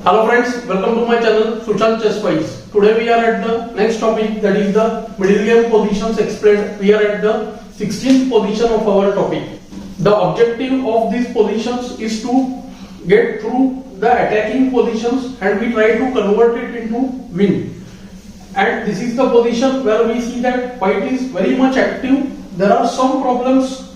Hello friends, welcome to my channel Sushant Chess Wise. Today we are at the next topic, that is the middle game positions explained. We are at the 16th position of our topic. The objective of these positions is to get through the attacking positions and we try to convert it into win. And this is the position where we see that white is very much active. There are some problems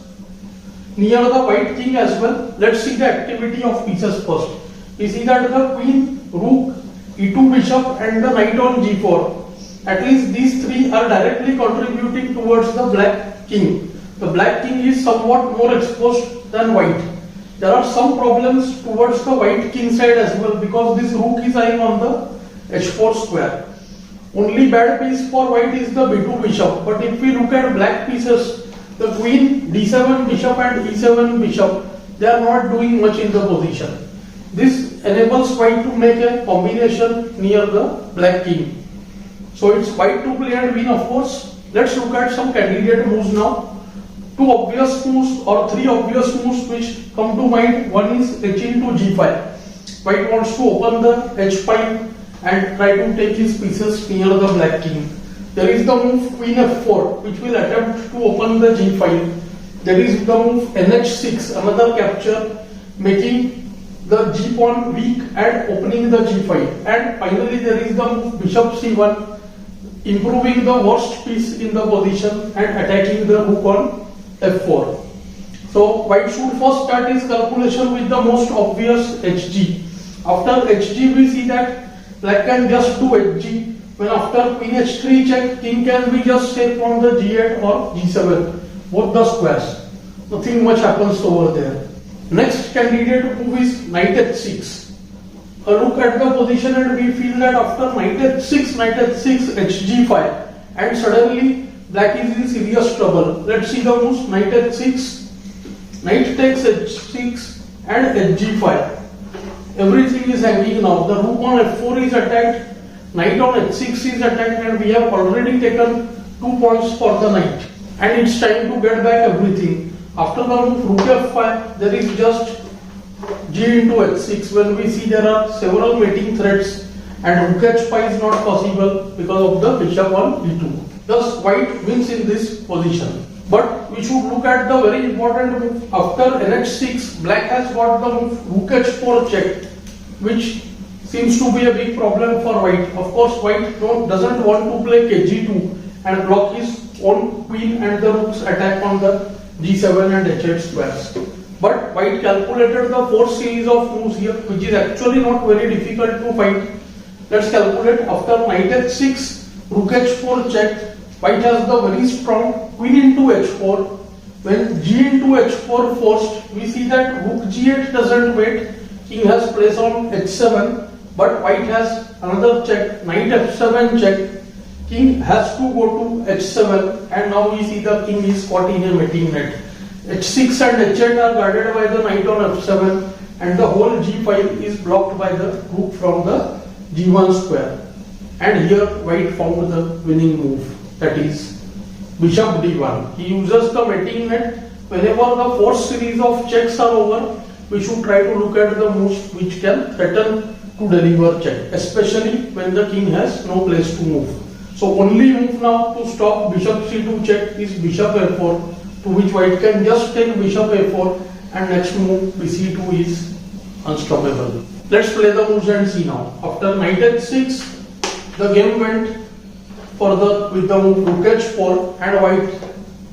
near the white king as well. Let's see the activity of pieces first. We see that the queen, rook, e2 bishop and the knight on g4. At least these three are directly contributing towards the black king. The black king is somewhat more exposed than white. There are some problems towards the white king side as well because this rook is lying on the h4 square. Only bad piece for white is the b2 bishop. But if we look at black pieces, the queen, d7 bishop and e7 bishop, they are not doing much in the position. This enables white to make a combination near the black king. So it's white to play and win, of course. Let's look at some candidate moves now. Two obvious moves or three obvious moves which come to mind. One is h into g5. White wants to open the h5 and try to take his pieces near the black king. There is the move queen f4 which will attempt to open the g5. There is the move nh6, another capture, making the g pawn weak and opening the g5. And finally there is the move bishop c1, improving the worst piece in the position and attacking the rook on f4. So white should first start his calculation with the most obvious hg. After hg we see that black can just do hg. When after queen h3 check, king can be just take on the g8 or g7, both the squares. Nothing much happens over there. Next candidate move is knight h6. A look at the position and we feel that after knight h6, hg5 and suddenly black is in serious trouble. Let's see the moves. Knight h6, knight takes h6 and hg5. Everything is hanging now. The rook on f4 is attacked, knight on h6 is attacked and we have already taken 2 points for the knight. And it's time to get back everything. After the move rook f5, there is just g into h6 when we see there are several mating threats and rook h5 is not possible because of the bishop on e2. Thus white wins in this position. But we should look at the very important move. After nh6, black has got the move rook h4 check, which seems to be a big problem for white. Of course, white doesn't want to play kg2 and block his own queen and the rook's attack on the g7 and h8 squares. But white calculated the fourth series of moves here, which is actually not very difficult to find. Let's calculate. After knight h6, rook h4 check, white has the very strong queen into h4. When g into h4 forced, we see that rook g8 doesn't wait. King has place on h7, but white has another check, knight f7 check. King has to go to h7 and now we see the king is caught in a mating net. h6 and h8 are guarded by the knight on f7 and the whole g5 is blocked by the rook from the g1 square. And here white found the winning move, that is bishop d1. He uses the mating net. Whenever the fourth series of checks are over, we should try to look at the moves which can threaten to deliver check, especially when the king has no place to move. So only move now to stop bishop c2 check is bishop a4, to which white can just take bishop a4 and next move bc2 is unstoppable. Let's play the moves and see now. After knight h6, the game went further with the move rook h4 and white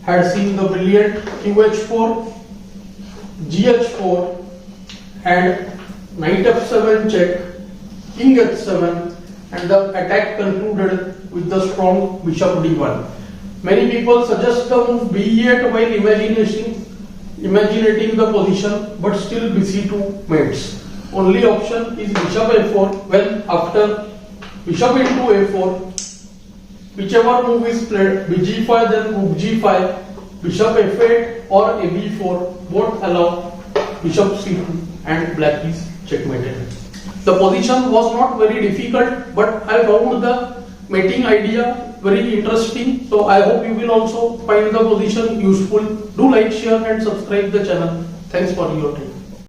had seen the brilliant qh4, gh4 and knight f7 check, king h7 and the attack concluded with the strong bishop d1. Many people suggest the move b8 while imaginating the position, but still bc2 mates. Only option is bishop a4. Well, after bishop into a4, whichever move is played, bg5 then rook g5, bishop f8 or ab4, both allow bishop c2 and black is checkmated. The position was not very difficult, but I found the mating idea very interesting. So I hope you will also find the position useful. Do like, share and subscribe the channel. Thanks for your time.